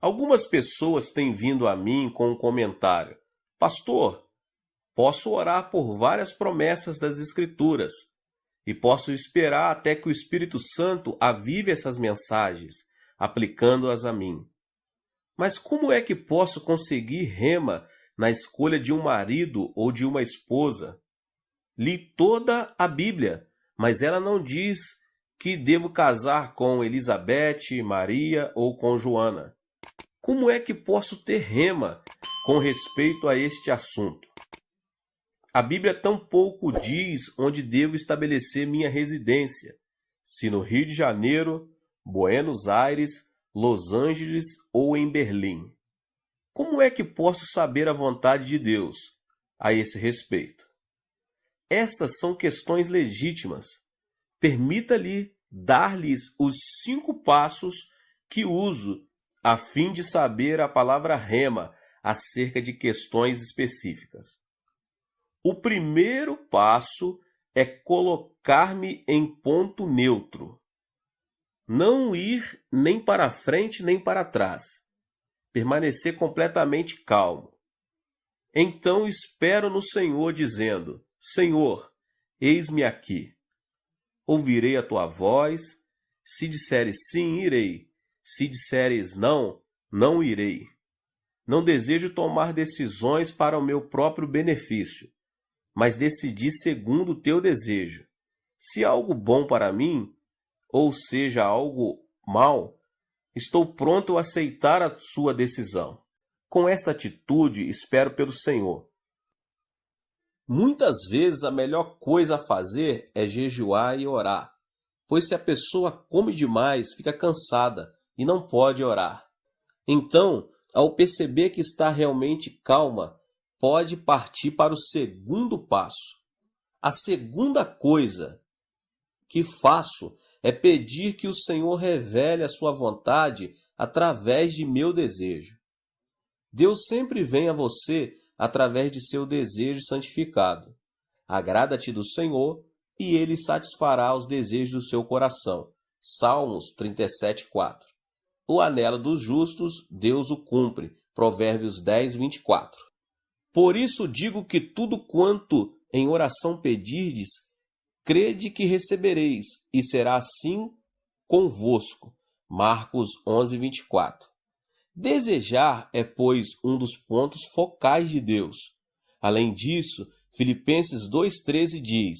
Algumas pessoas têm vindo a mim com um comentário: Pastor, posso orar por várias promessas das Escrituras e posso esperar até que o Espírito Santo avive essas mensagens, aplicando-as a mim. Mas como é que posso conseguir rema na escolha de um marido ou de uma esposa? Li toda a Bíblia, mas ela não diz que devo casar com Elizabeth, Maria ou com Joana. Como é que posso ter rema com respeito a este assunto? A Bíblia tampouco diz onde devo estabelecer minha residência, se no Rio de Janeiro, Buenos Aires, Los Angeles ou em Berlim. Como é que posso saber a vontade de Deus a esse respeito? Estas são questões legítimas. Permita-lhe dar-lhes os 5 passos que uso a fim de saber a palavra rema acerca de questões específicas. O primeiro passo é colocar-me em ponto neutro. Não ir nem para frente nem para trás. Permanecer completamente calmo. Então espero no Senhor, dizendo: Senhor, eis-me aqui. Ouvirei a tua voz. Se disseres sim, irei. Se disseres não, não irei. Não desejo tomar decisões para o meu próprio benefício, mas decidi segundo o teu desejo. Se algo bom para mim, ou seja, algo mal, estou pronto a aceitar a sua decisão. Com esta atitude, espero pelo Senhor. Muitas vezes a melhor coisa a fazer é jejuar e orar, pois se a pessoa come demais, fica cansada e não pode orar. Então, ao perceber que está realmente calma, pode partir para o segundo passo. A segunda coisa que faço é pedir que o Senhor revele a sua vontade através de meu desejo. Deus sempre vem a você através de seu desejo santificado. Agrada-te do Senhor e Ele satisfará os desejos do seu coração. Salmos 37:4. O anelo dos justos, Deus o cumpre. Provérbios 10:24. Por isso digo que tudo quanto em oração pedirdes, crede que recebereis, e será assim convosco. Marcos 11:24. Desejar é, pois, um dos pontos focais de Deus. Além disso, Filipenses 2:13 diz: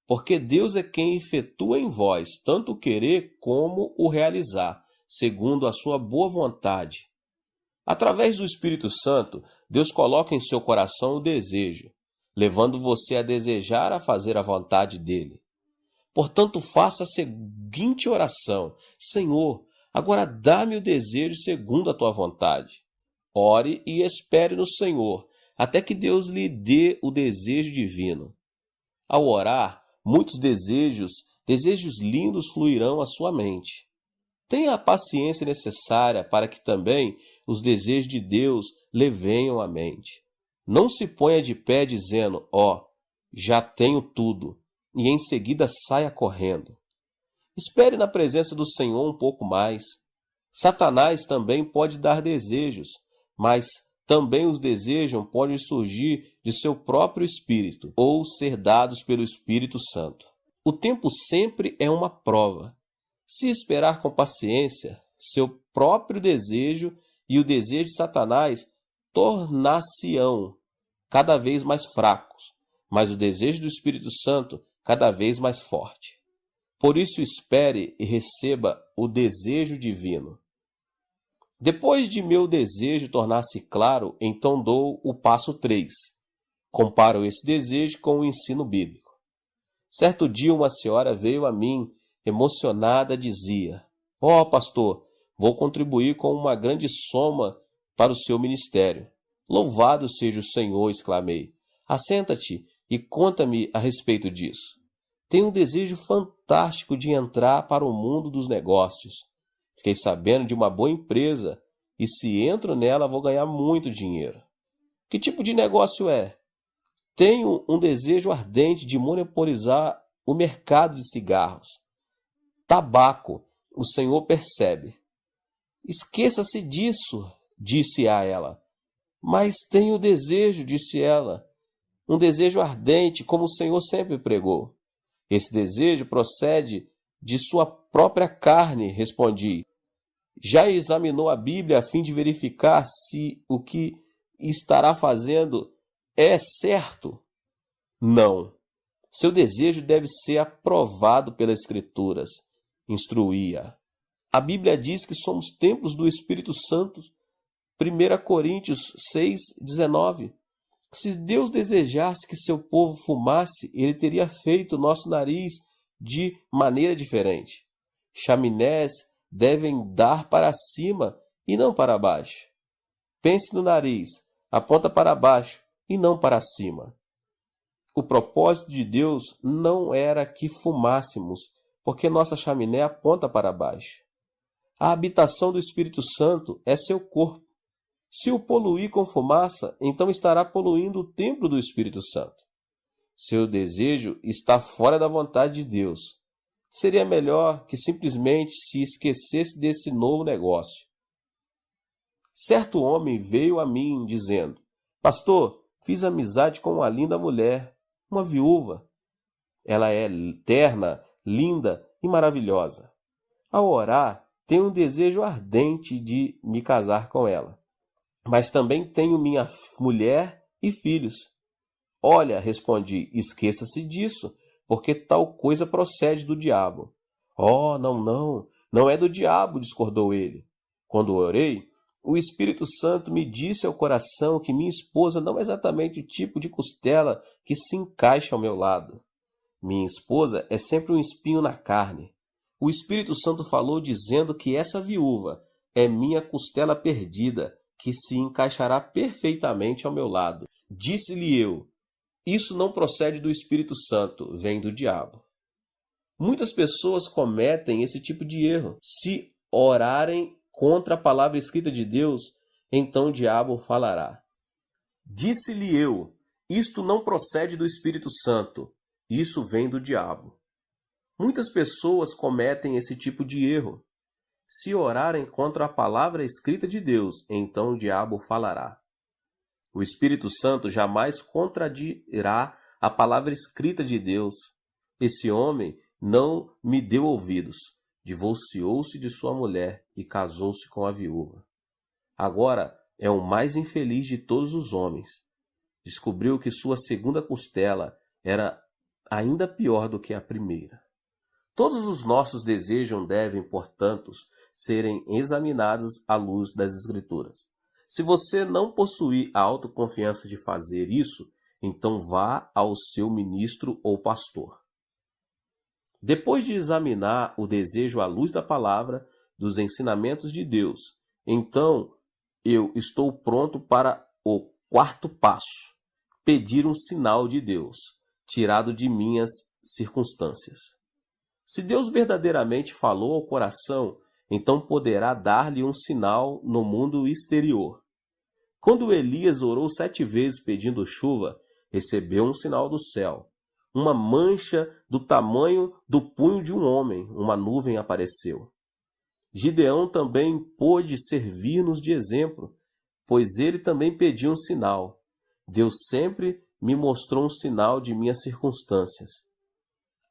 Porque Deus é quem efetua em vós tanto o querer como o realizar, segundo a sua boa vontade. Através do Espírito Santo, Deus coloca em seu coração o desejo, levando você a desejar a fazer a vontade dele. Portanto, faça a seguinte oração: Senhor, agora dá-me o desejo segundo a tua vontade. Ore e espere no Senhor, até que Deus lhe dê o desejo divino. Ao orar, muitos desejos lindos fluirão à sua mente. Tenha a paciência necessária para que também os desejos de Deus lhe venham à mente. Não se ponha de pé dizendo: já tenho tudo, e em seguida saia correndo. Espere na presença do Senhor um pouco mais. Satanás também pode dar desejos, mas também os desejos podem surgir de seu próprio espírito ou ser dados pelo Espírito Santo. O tempo sempre é uma prova. Se esperar com paciência, seu próprio desejo e o desejo de Satanás tornar-se-ão cada vez mais fracos, mas o desejo do Espírito Santo cada vez mais forte. Por isso espere e receba o desejo divino. Depois de meu desejo tornar-se claro, então dou o passo 3. Comparo esse desejo com o ensino bíblico. Certo dia uma senhora veio a mim, emocionada, dizia: pastor, vou contribuir com uma grande soma para o seu ministério. Louvado seja o Senhor, exclamei. Assenta-te e conta-me a respeito disso. Tenho um desejo fantástico de entrar para o mundo dos negócios. Fiquei sabendo de uma boa empresa e se entro nela vou ganhar muito dinheiro. Que tipo de negócio é? Tenho um desejo ardente de monopolizar o mercado de cigarros. Tabaco, o Senhor percebe. Esqueça-se disso, disse a ela. Mas tenho desejo, disse ela, um desejo ardente, como o Senhor sempre pregou. Esse desejo procede de sua própria carne, respondi. Já examinou a Bíblia a fim de verificar se o que estará fazendo é certo? Não. Seu desejo deve ser aprovado pelas Escrituras, instruía. A Bíblia diz que somos templos do Espírito Santo. 1 Coríntios 6:19. Se Deus desejasse que seu povo fumasse, ele teria feito nosso nariz de maneira diferente. Chaminés devem dar para cima e não para baixo. Pense no nariz, aponta para baixo e não para cima. O propósito de Deus não era que fumássemos, porque nossa chaminé aponta para baixo. A habitação do Espírito Santo é seu corpo. Se o poluir com fumaça, então estará poluindo o templo do Espírito Santo. Seu desejo está fora da vontade de Deus. Seria melhor que simplesmente se esquecesse desse novo negócio. Certo homem veio a mim dizendo: Pastor, fiz amizade com uma linda mulher, uma viúva. Ela é terna, linda e maravilhosa. Ao orar, tenho um desejo ardente de me casar com ela. Mas também tenho minha mulher e filhos. Olha, respondi, esqueça-se disso, porque tal coisa procede do diabo. Oh, não é do diabo, discordou ele. Quando orei, o Espírito Santo me disse ao coração que minha esposa não é exatamente o tipo de costela que se encaixa ao meu lado. Minha esposa é sempre um espinho na carne. O Espírito Santo falou dizendo que essa viúva é minha costela perdida, que se encaixará perfeitamente ao meu lado. Disse-lhe eu, isso não procede do Espírito Santo, vem do diabo. Muitas pessoas cometem esse tipo de erro. Se orarem contra a palavra escrita de Deus, então o diabo falará. Disse-lhe eu, isto não procede do Espírito Santo, isso vem do diabo. Muitas pessoas cometem esse tipo de erro. Se orarem contra a palavra escrita de Deus, então o diabo falará. O Espírito Santo jamais contradirá a palavra escrita de Deus. Esse homem não me deu ouvidos, divorciou-se de sua mulher e casou-se com a viúva. Agora é o mais infeliz de todos os homens. Descobriu que sua segunda costela era ainda pior do que a primeira. Todos os nossos desejos devem, portanto, serem examinados à luz das Escrituras. Se você não possuir a autoconfiança de fazer isso, então vá ao seu ministro ou pastor. Depois de examinar o desejo à luz da palavra, dos ensinamentos de Deus, então eu estou pronto para o quarto passo: pedir um sinal de Deus, tirado de minhas circunstâncias. Se Deus verdadeiramente falou ao coração, então poderá dar-lhe um sinal no mundo exterior. Quando Elias orou 7 vezes pedindo chuva, recebeu um sinal do céu. Uma mancha do tamanho do punho de um homem, uma nuvem apareceu. Gideão também pôde servir-nos de exemplo, pois ele também pediu um sinal. Deus sempre me mostrou um sinal de minhas circunstâncias.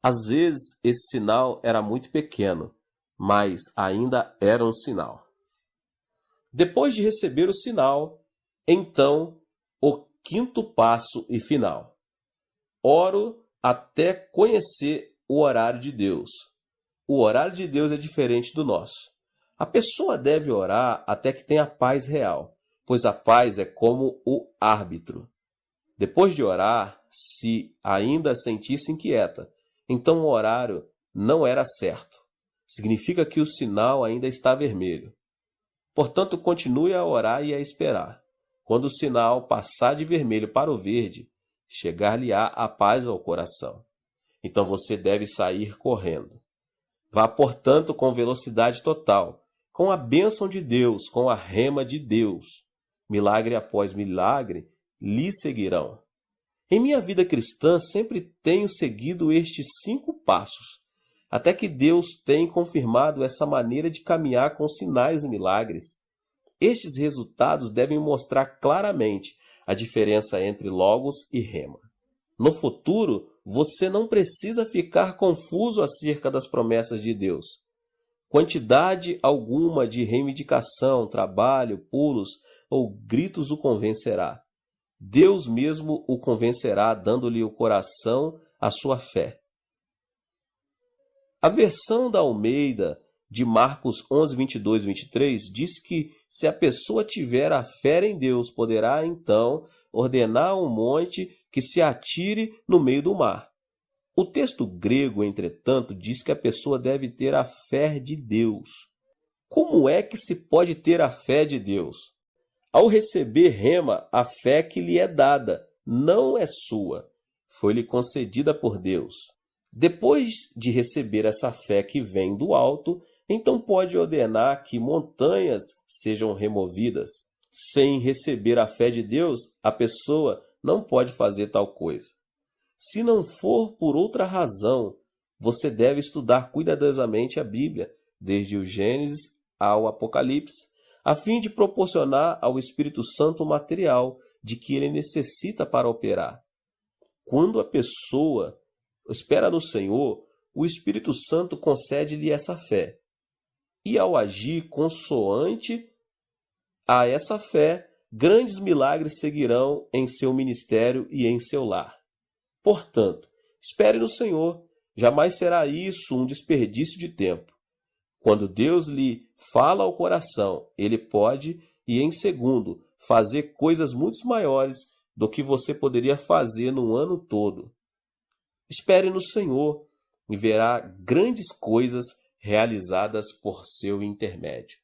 Às vezes, esse sinal era muito pequeno, mas ainda era um sinal. Depois de receber o sinal, então, o quinto passo e final. Oro até conhecer o horário de Deus. O horário de Deus é diferente do nosso. A pessoa deve orar até que tenha paz real, pois a paz é como o árbitro. Depois de orar, se ainda sentir-se inquieta, então o horário não era certo. Significa que o sinal ainda está vermelho. Portanto, continue a orar e a esperar. Quando o sinal passar de vermelho para o verde, chegar-lhe-á a paz ao coração. Então você deve sair correndo. Vá, portanto, com velocidade total, com a bênção de Deus, com a rema de Deus. Milagre após milagre lhe seguirão. Em minha vida cristã, sempre tenho seguido estes 5 passos. até que Deus tem confirmado essa maneira de caminhar com sinais e milagres. Estes resultados devem mostrar claramente a diferença entre Logos e Rema. No futuro, você não precisa ficar confuso acerca das promessas de Deus. Quantidade alguma de reivindicação, trabalho, pulos ou gritos o convencerá. Deus mesmo o convencerá, dando-lhe o coração à sua fé. A versão da Almeida de Marcos 11, 22 e 23 diz que se a pessoa tiver a fé em Deus, poderá então ordenar a um monte que se atire no meio do mar. O texto grego, entretanto, diz que a pessoa deve ter a fé de Deus. Como é que se pode ter a fé de Deus? Ao receber rema, a fé que lhe é dada não é sua, foi-lhe concedida por Deus. Depois de receber essa fé que vem do alto, então pode ordenar que montanhas sejam removidas. Sem receber a fé de Deus, a pessoa não pode fazer tal coisa. Se não for por outra razão, você deve estudar cuidadosamente a Bíblia, desde o Gênesis ao Apocalipse, a fim de proporcionar ao Espírito Santo o material de que ele necessita para operar. Quando a pessoa espera no Senhor, o Espírito Santo concede-lhe essa fé. E ao agir consoante a essa fé, grandes milagres seguirão em seu ministério e em seu lar. Portanto, espere no Senhor, jamais será isso um desperdício de tempo. Quando Deus lhe fala ao coração, ele pode, e em segundo, fazer coisas muito maiores do que você poderia fazer no ano todo. Espere no Senhor e verá grandes coisas realizadas por seu intermédio.